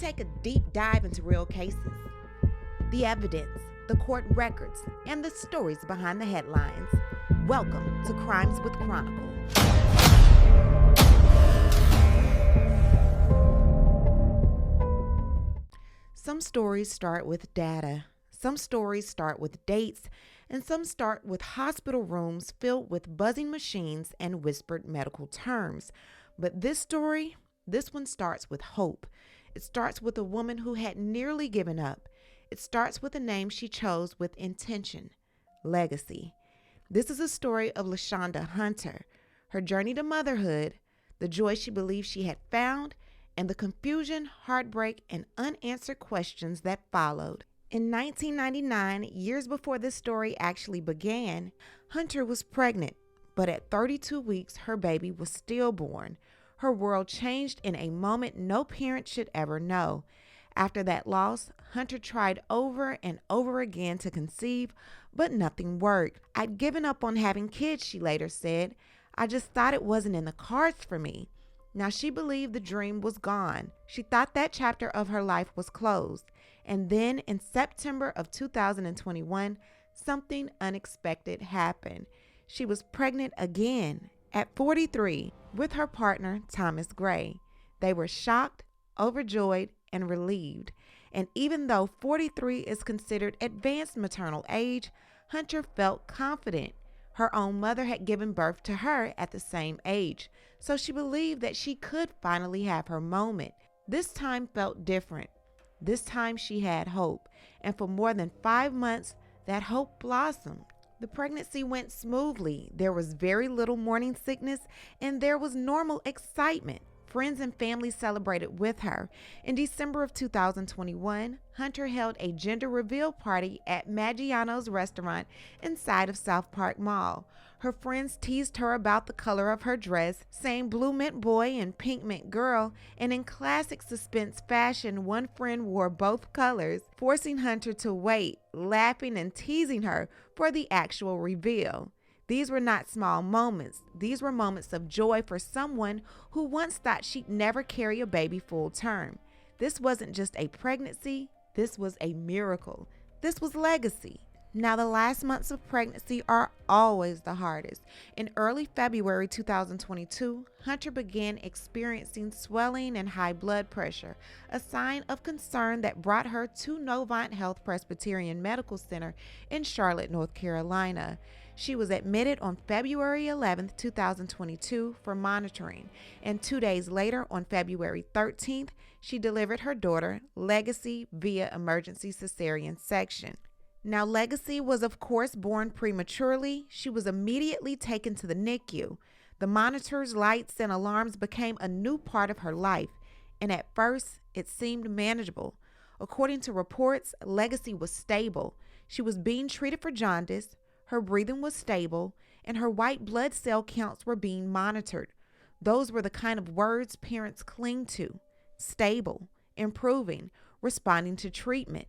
take a deep dive into real cases, the evidence, the court records, and the stories behind the headlines. Welcome to Crimes with Chronicle. Some stories start with data, some stories start with dates, and some start with hospital rooms filled with buzzing machines and whispered medical terms. But this one starts with hope. It starts with a woman who had nearly given up. It starts with a name she chose with intention, legacy. This is a story of LaShonda Hunter, her journey to motherhood, the joy she believed she had found, and the confusion, heartbreak, and unanswered questions that followed. In 1999, years before this story actually began, Hunter was pregnant, but at 32 weeks, her baby was stillborn. Her world changed in a moment no parent should ever know. After that loss, Hunter tried over and over again to conceive, but nothing worked. "I'd given up on having kids," she later said. "I just thought it wasn't in the cards for me." Now she believed the dream was gone. She thought that chapter of her life was closed. And then in September of 2021, something unexpected happened. She was pregnant again at 43 with her partner, Thomas Gray. They were shocked, overjoyed, and relieved. And even though 43 is considered advanced maternal age, Hunter felt confident. Her own mother had given birth to her at the same age, so she believed that she could finally have her moment. This time felt different. This time she had hope, and for more than 5 months, that hope blossomed. The pregnancy went smoothly. There was very little morning sickness, and there was normal excitement. Friends and family celebrated with her. In December of 2021, Hunter held a gender reveal party at Maggiano's restaurant inside of South Park Mall. Her friends teased her about the color of her dress, saying blue meant boy and pink meant girl, and in classic suspense fashion, one friend wore both colors, forcing Hunter to wait, laughing and teasing her for the actual reveal. These were not small moments. These were moments of joy for someone who once thought she'd never carry a baby full term. This wasn't just a pregnancy. This was a miracle. This was legacy. Now, the last months of pregnancy are always the hardest. In early February 2022, Hunter began experiencing swelling and high blood pressure, a sign of concern that brought her to Novant Health Presbyterian Medical Center in Charlotte, North Carolina. She was admitted on February 11, 2022 for monitoring, and 2 days later, on February 13th, she delivered her daughter, Legacy, via emergency cesarean section. Now, Legacy was, of course, born prematurely. She was immediately taken to the NICU. The monitors, lights, and alarms became a new part of her life, and at first, it seemed manageable. According to reports, Legacy was stable. She was being treated for jaundice, her breathing was stable, and her white blood cell counts were being monitored. Those were the kind of words parents cling to: stable, improving, responding to treatment.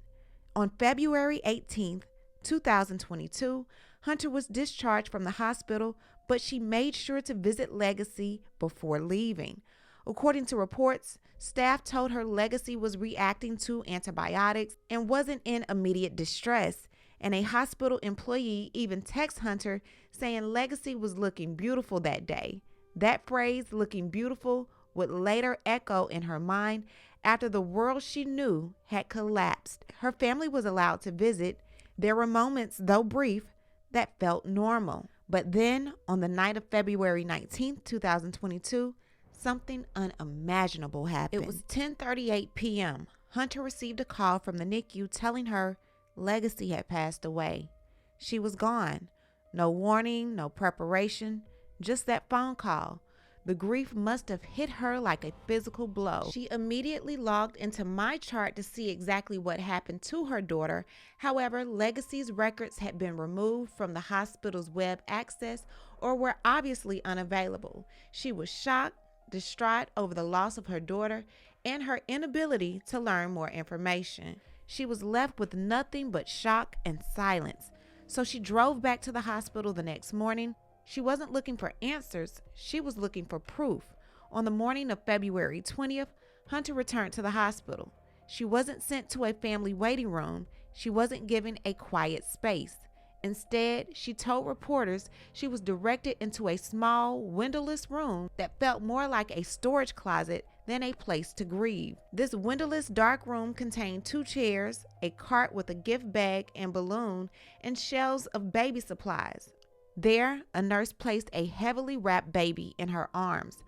On February 18, 2022, Hunter was discharged from the hospital, but she made sure to visit Legacy before leaving. According to reports, staff told her Legacy was reacting to antibiotics and wasn't in immediate distress, and a hospital employee even texted Hunter saying Legacy was looking beautiful that day. That phrase, looking beautiful, would later echo in her mind after the world she knew had collapsed. Her family was allowed to visit. There were moments, though brief, that felt normal. But then, on the night of February 19, 2022, something unimaginable happened. It was 10:38 p.m. Hunter received a call from the NICU telling her Legacy had passed away. She was gone. No warning, no preparation, just that phone call. The grief must have hit her like a physical blow. She immediately logged into My Chart to see exactly what happened to her daughter. However, Legacy's records had been removed from the hospital's web access or were obviously unavailable. She was shocked, distraught over the loss of her daughter and her inability to learn more information. She was left with nothing but shock and silence. So she drove back to the hospital the next morning. She wasn't looking for answers, she was looking for proof. On the morning of February 20th, Hunter returned to the hospital. She wasn't sent to a family waiting room. She wasn't given a quiet space. Instead, she told reporters she was directed into a small, windowless room that felt more like a storage closet than a place to grieve. This windowless dark room contained 2 chairs, a cart with a gift bag and balloon, and shelves of baby supplies. There, a nurse placed a heavily wrapped baby in her arms.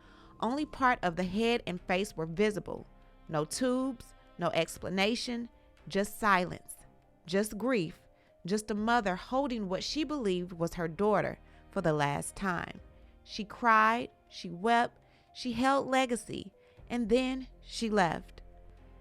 Only part of the head and face were visible. No tubes, no explanation, just silence, just grief, just a mother holding what she believed was her daughter for the last time. She cried, she wept, she held legacy, and then she left.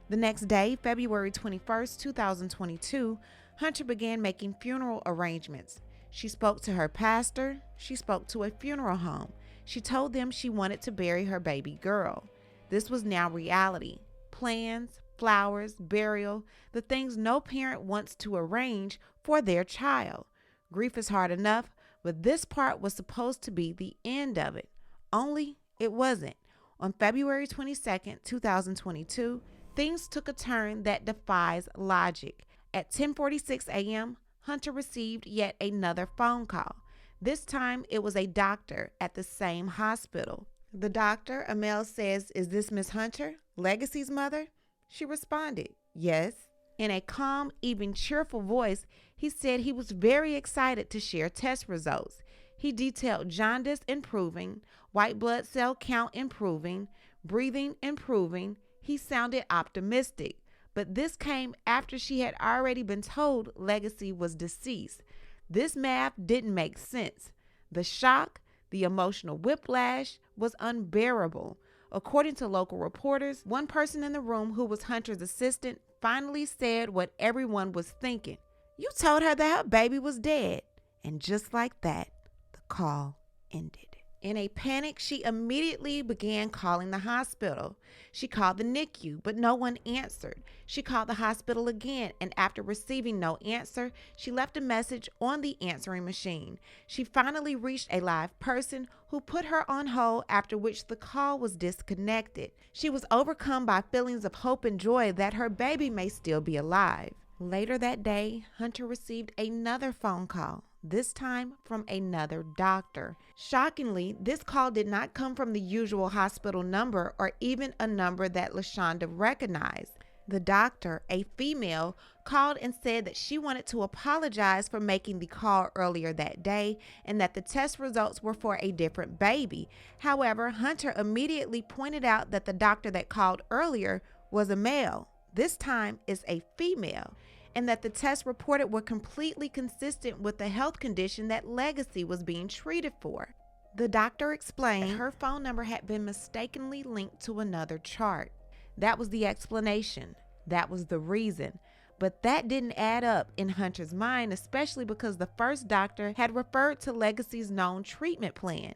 The next day, February 21st, 2022, Hunter began making funeral arrangements. She spoke to her pastor. She spoke to a funeral home. She told them she wanted to bury her baby girl. This was now reality. Plans, flowers, burial, the things no parent wants to arrange for their child. Grief is hard enough, but this part was supposed to be the end of it. Only it wasn't. On February 22nd, 2022, things took a turn that defies logic. At 10:46 a.m., Hunter received yet another phone call. This time, it was a doctor at the same hospital. The doctor, Amel, says, "Is this Miss Hunter, Legacy's mother?" She responded, "Yes." In a calm, even cheerful voice, he said he was very excited to share test results. He detailed jaundice improving, white blood cell count improving, breathing improving. He sounded optimistic, but this came after she had already been told Legacy was deceased. This math didn't make sense. The shock, the emotional whiplash was unbearable. According to local reporters, one person in the room who was Hunter's assistant finally said what everyone was thinking. "You told her that her baby was dead." And just like that, the call ended. In a panic, she immediately began calling the hospital. She called the NICU, but no one answered. She called the hospital again, and after receiving no answer, she left a message on the answering machine. She finally reached a live person who put her on hold, after which the call was disconnected. She was overcome by feelings of hope and joy that her baby may still be alive. Later that day, Hunter received another phone call, this time from another doctor. Shockingly, this call did not come from the usual hospital number or even a number that LaShonda recognized. The doctor, a female, called and said that she wanted to apologize for making the call earlier that day and that the test results were for a different baby. However, Hunter immediately pointed out that the doctor that called earlier was a male. This time is a female, and that the tests reported were completely consistent with the health condition that Legacy was being treated for. The doctor explained her phone number had been mistakenly linked to another chart. That was the explanation. That was the reason. But that didn't add up in Hunter's mind, especially because the first doctor had referred to Legacy's known treatment plan.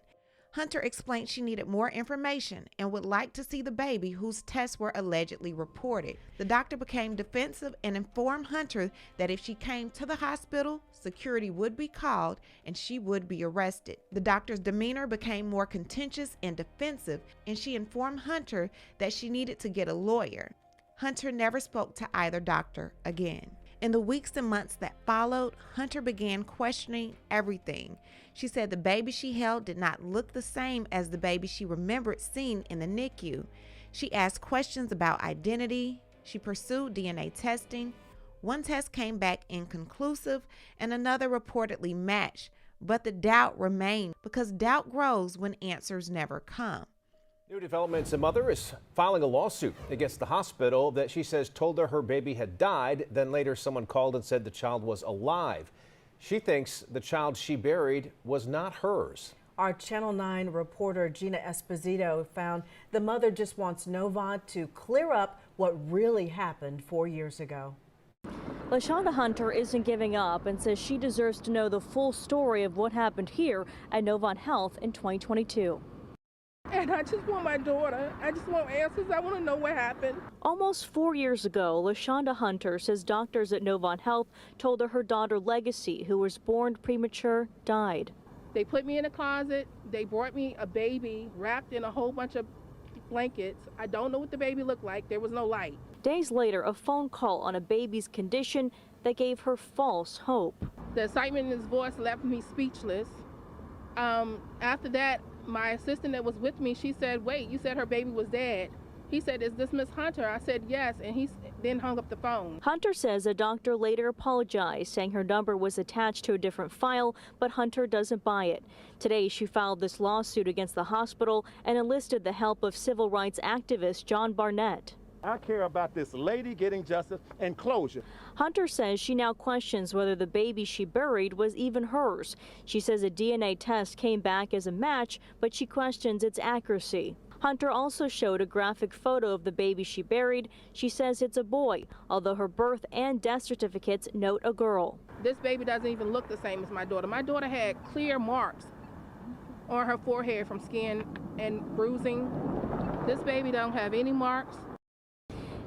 Hunter explained she needed more information and would like to see the baby whose tests were allegedly reported. The doctor became defensive and informed Hunter that if she came to the hospital, security would be called and she would be arrested. The doctor's demeanor became more contentious and defensive, and she informed Hunter that she needed to get a lawyer. Hunter never spoke to either doctor again. In the weeks and months that followed, Hunter began questioning everything. She said the baby she held did not look the same as the baby she remembered seeing in the NICU. She asked questions about identity. She pursued DNA testing. One test came back inconclusive and another reportedly matched, but the doubt remained because doubt grows when answers never come. New developments: a mother is filing a lawsuit against the hospital that she says told her baby had died. Then later someone called and said the child was alive. She thinks the child she buried was not hers. Our Channel 9 reporter Gina Esposito found the mother just wants Novant to clear up what really happened 4 years ago. LaShonda Hunter isn't giving up and says she deserves to know the full story of what happened here at Novant Health in 2022. And I just want my daughter. I just want answers. I want to know what happened. Almost 4 years ago, LaShonda Hunter says doctors at Novant Health told her daughter Legacy, who was born premature, died. They put me in a closet. They brought me a baby wrapped in a whole bunch of blankets. I don't know what the baby looked like. There was no light. Days later, a phone call on a baby's condition that gave her false hope. The excitement in his voice left me speechless. After that, my assistant that was with me, she said, "Wait, you said her baby was dead." He said, "Is this Miss Hunter?" I said, "Yes," and he then hung up the phone. Hunter says a doctor later apologized, saying her number was attached to a different file, but Hunter doesn't buy it. Today, she filed this lawsuit against the hospital and enlisted the help of civil rights activist John Barnett. I care about this lady getting justice and closure. Hunter says she now questions whether the baby she buried was even hers. She says a DNA test came back as a match, but she questions its accuracy. Hunter also showed a graphic photo of the baby she buried. She says it's a boy, although her birth and death certificates note a girl. This baby doesn't even look the same as my daughter. My daughter had clear marks on her forehead from skin and bruising. This baby don't have any marks.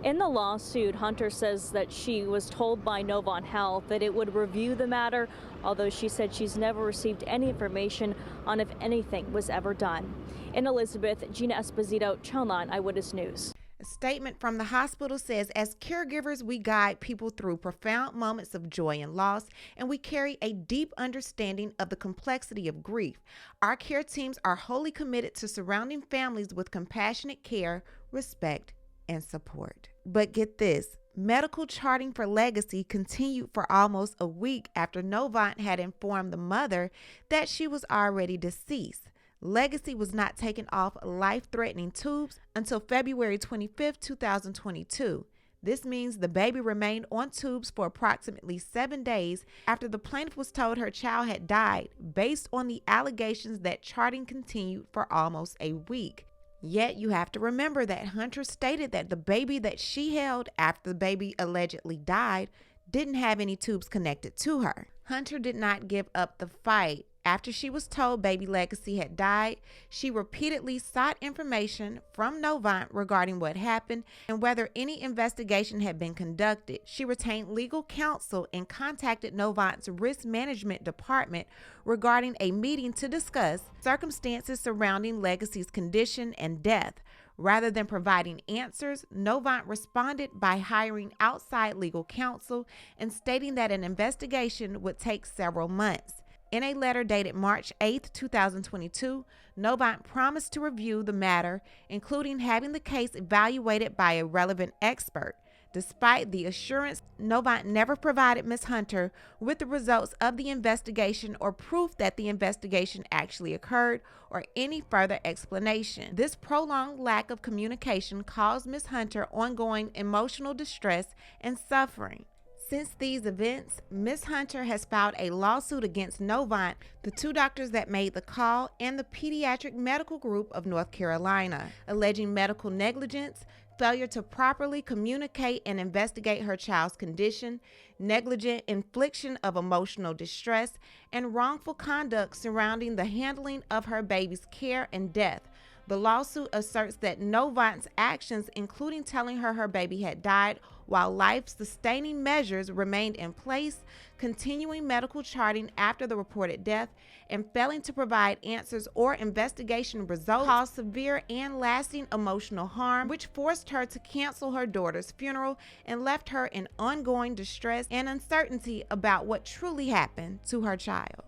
In the lawsuit, Hunter says that she was told by Novant Health that it would review the matter, although she said she's never received any information on if anything was ever done. In Elizabeth, Gina Esposito, Channel 9 Eyewitness News. A statement from the hospital says, as caregivers, we guide people through profound moments of joy and loss, and we carry a deep understanding of the complexity of grief. Our care teams are wholly committed to surrounding families with compassionate care, respect, and support. But get this, medical charting for Legacy continued for almost a week after Novant had informed the mother that she was already deceased. Legacy was not taken off life-threatening tubes until February 25, 2022. This means the baby remained on tubes for approximately 7 days after the plaintiff was told her child had died, based on the allegations that charting continued for almost a week. Yet you have to remember that Hunter stated that the baby that she held after the baby allegedly died didn't have any tubes connected to her. Hunter did not give up the fight. After she was told baby Legacy had died, she repeatedly sought information from Novant regarding what happened and whether any investigation had been conducted. She retained legal counsel and contacted Novant's risk management department regarding a meeting to discuss circumstances surrounding Legacy's condition and death. Rather than providing answers, Novant responded by hiring outside legal counsel and stating that an investigation would take several months. In a letter dated March 8, 2022, Novant promised to review the matter, including having the case evaluated by a relevant expert. Despite the assurance, Novant never provided Ms. Hunter with the results of the investigation or proof that the investigation actually occurred or any further explanation. This prolonged lack of communication caused Ms. Hunter ongoing emotional distress and suffering. Since these events, Ms. Hunter has filed a lawsuit against Novant, the two doctors that made the call, and the Pediatric Medical Group of North Carolina, alleging medical negligence, failure to properly communicate and investigate her child's condition, negligent infliction of emotional distress, and wrongful conduct surrounding the handling of her baby's care and death. The lawsuit asserts that Novant's actions, including telling her baby had died while life-sustaining measures remained in place, continuing medical charting after the reported death, and failing to provide answers or investigation results, caused severe and lasting emotional harm, which forced her to cancel her daughter's funeral and left her in ongoing distress and uncertainty about what truly happened to her child.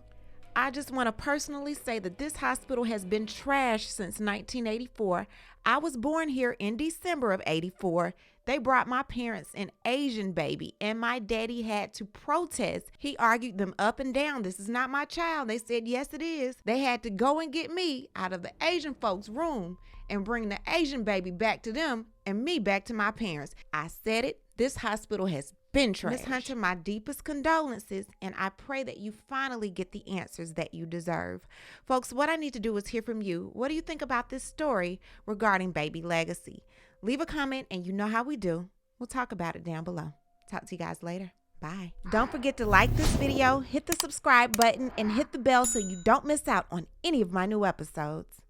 I just want to personally say that this hospital has been trashed since 1984. I was born here in December of '84. They brought my parents an Asian baby, and my daddy had to protest. He argued them up and down. This is not my child. They said, yes, it is. They had to go and get me out of the Asian folks' room and bring the Asian baby back to them and me back to my parents. I said it. This hospital has been trashed. Ms. Hunter, my deepest condolences, and I pray that you finally get the answers that you deserve. Folks, what I need to do is hear from you. What do you think about this story regarding baby Legacy? Leave a comment, and you know how we do. We'll talk about it down below. Talk to you guys later. Bye. Don't forget to like this video, hit the subscribe button, and hit the bell so you don't miss out on any of my new episodes.